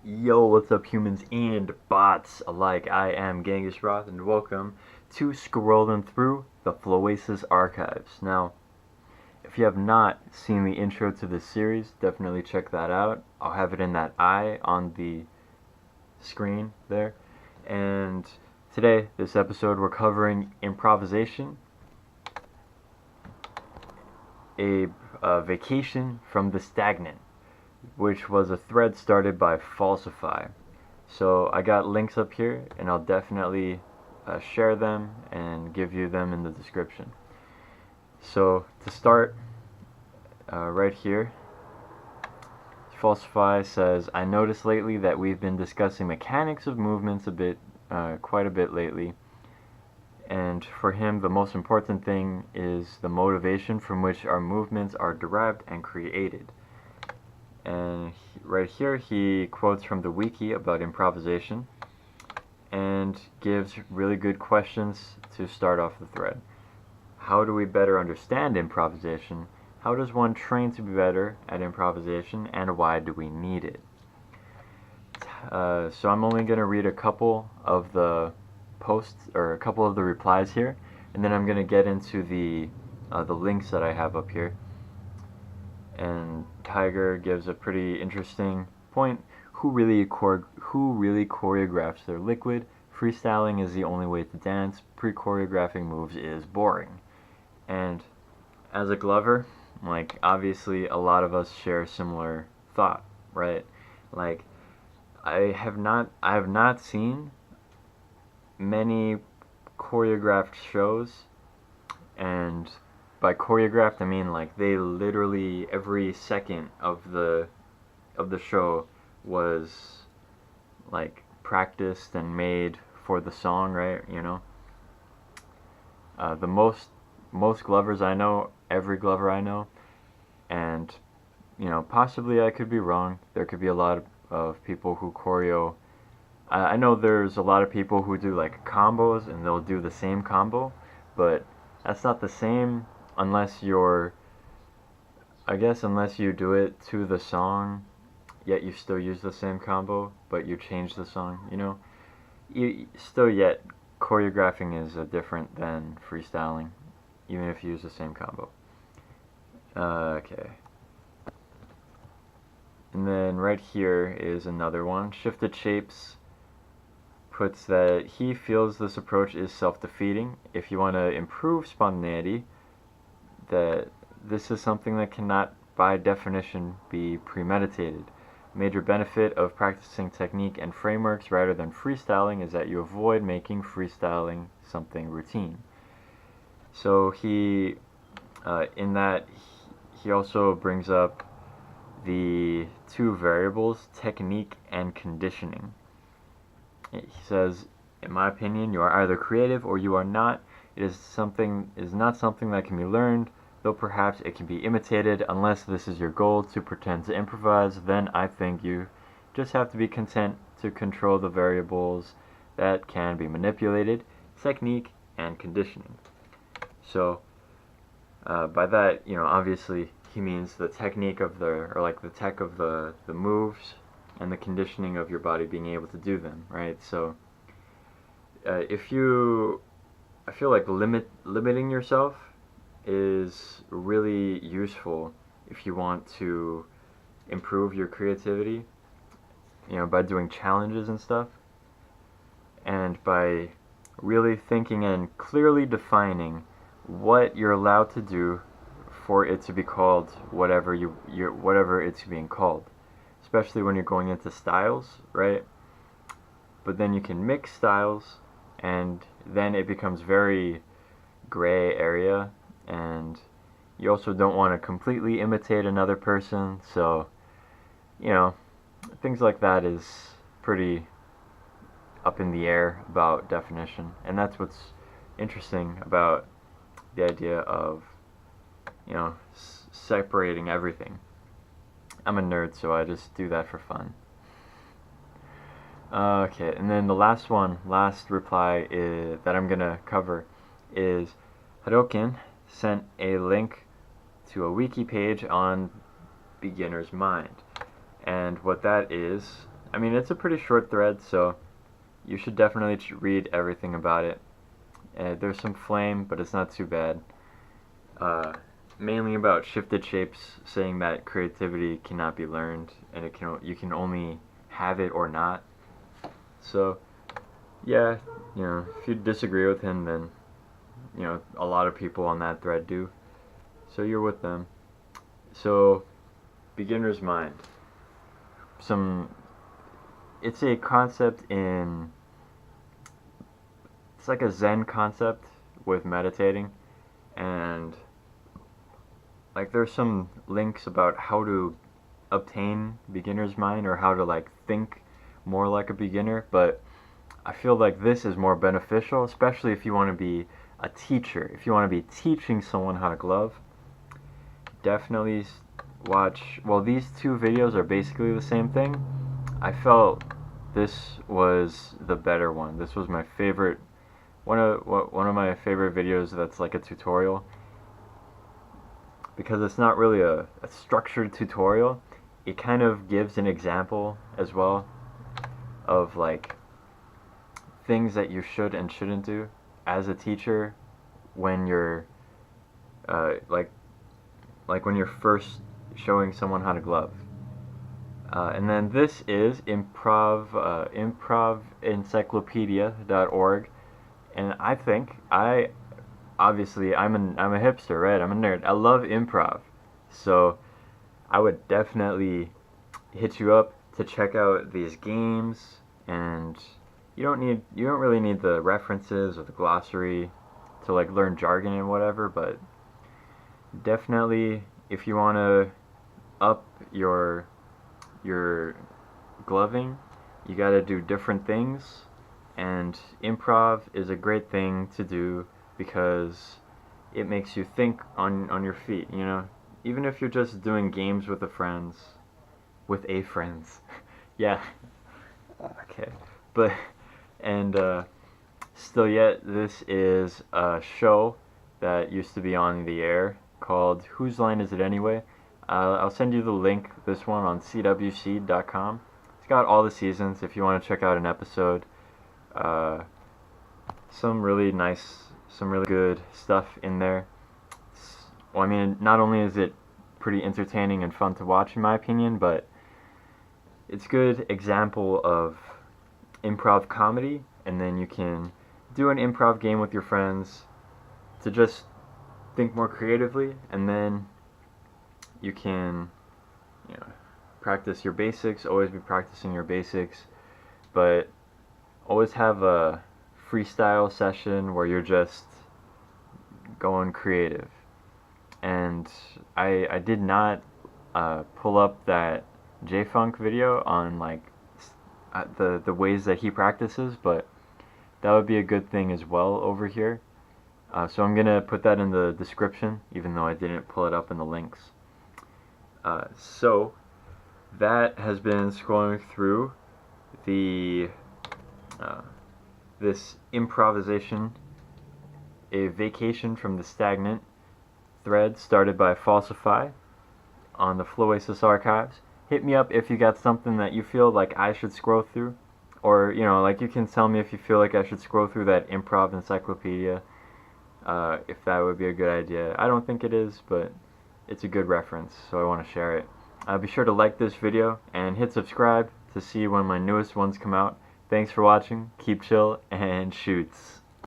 Yo, what's up, humans and bots alike? I am Ghangasrath, and welcome to Scrollin Thru the Floasis archives. Now, if you have not seen the intro to this series, definitely check that out. I'll have it in that eye on the screen there. And today, this episode, we're covering improvisation, a vacation from the stagnant, which was a thread started by Falsify. So I got links up here, and I'll definitely share them and give you them in the description. So to start, right here, Falsify says, I noticed lately that we've been discussing mechanics of movements quite a bit lately. And for him, the most important thing is the motivation from which our movements are derived and created. And right here he quotes from the wiki about improvisation and gives really good questions to start off the thread. How do we better understand improvisation? How does one train to be better at improvisation, and why do we need it? So I'm only going to read a couple of the posts, or a couple of the replies here, and then I'm going to get into the links that I have up here. And Tiger gives a pretty interesting point. Who really choreographs their liquid? Freestyling is the only way to dance. Pre-choreographing moves is boring. And as a Glover, like, obviously a lot of us share similar thought, right? Like, I have not seen many choreographed shows, and by choreographed I mean like they literally every second of the show was like practiced and made for the song, right? The most Glovers I know, every Glover I know, and possibly I could be wrong. There could be a lot of people who choreo. I know there's a lot of people who do like combos and they'll do the same combo, but that's not the same unless unless you do it to the song, yet you still use the same combo, but you change the song, yet choreographing is different than freestyling, even if you use the same combo. Okay. And then right here is another one. Shifted Shapes puts that he feels this approach is self-defeating. If you want to improve spontaneity, that this is something that cannot, by definition, be premeditated. Major benefit of practicing technique and frameworks rather than freestyling is that you avoid making freestyling something routine. So he, in that, he also brings up the two variables, technique and conditioning. He says, in my opinion, you are either creative or you are not. It is not something that can be learned, though perhaps it can be imitated. Unless this is your goal, to pretend to improvise, then I think you just have to be content to control the variables that can be manipulated, technique and conditioning. So by that, obviously he means the technique of the tech of the moves, and the conditioning of your body being able to do them, right? So I feel like limiting yourself is really useful if you want to improve your creativity, by doing challenges and stuff, and by really thinking and clearly defining what you're allowed to do for it to be called whatever it's being called, especially when you're going into styles, right? But then you can mix styles, and then it becomes very gray area, and you also don't want to completely imitate another person, so things like that is pretty up in the air about definition, and that's what's interesting about the idea of separating everything. I'm a nerd, so I just do that for fun. Okay, and then the last reply that I'm gonna cover is Hadoken sent a link to a wiki page on beginner's mind. And what that is I mean, it's a pretty short thread, so you should definitely read everything about it. There's some flame, but it's not too bad. Uh, Mainly about shifted shapes, saying that creativity cannot be learned, and you can only have it or not. So, yeah, if you disagree with him, then a lot of people on that thread do. So you're with them. So, beginner's mind. It's a concept it's like a Zen concept with meditating, and like there's some links about how to obtain beginner's mind or how to like think more like a beginner, but I feel like this is more beneficial, especially if you want to be a teacher. If you want to be teaching someone how to glove, definitely watch. Well, these two videos are basically the same thing. I felt this was the better one. This was my favorite, one of my favorite videos that's like a tutorial, because it's not really a structured tutorial. It kind of gives an example as well of like things that you should and shouldn't do as a teacher when you're like when you're first showing someone how to glove. And then this is improvencyclopedia.org, and I think obviously I'm a hipster, right? I'm a nerd. I love improv, so I would definitely hit you up to check out these games. And you don't really need the references or the glossary to like learn jargon and whatever, but definitely if you want to up your gloving, you got to do different things, and improv is a great thing to do because it makes you think on your feet, even if you're just doing games with a friends. Yeah. Okay. But and still yet, this is a show that used to be on the air called Whose Line Is It Anyway? I'll send you the link, this one, on cwc.com. It's got all the seasons if you want to check out an episode. Some really good stuff in there. Well, I mean, not only is it pretty entertaining and fun to watch, in my opinion, but it's a good example of improv comedy, and then you can do an improv game with your friends to just think more creatively, and then you can practice your basics, always be practicing your basics, but always have a freestyle session where you're just going creative. And I did not pull up that Jayfunk video on like the ways that he practices, but that would be a good thing as well over here. So I'm gonna put that in the description, even though I didn't pull it up in the links. So that has been scrolling through the this improvisation, a vacation from the stagnant thread started by Falsify on the Floasis archives. Hit me up if you got something that you feel like I should scroll through, or like you can tell me if you feel like I should scroll through that improv encyclopedia, if that would be a good idea. I don't think it is, but it's a good reference, so I want to share it. Be sure to like this video and hit subscribe to see when my newest ones come out. Thanks for watching, keep chill, and shoots.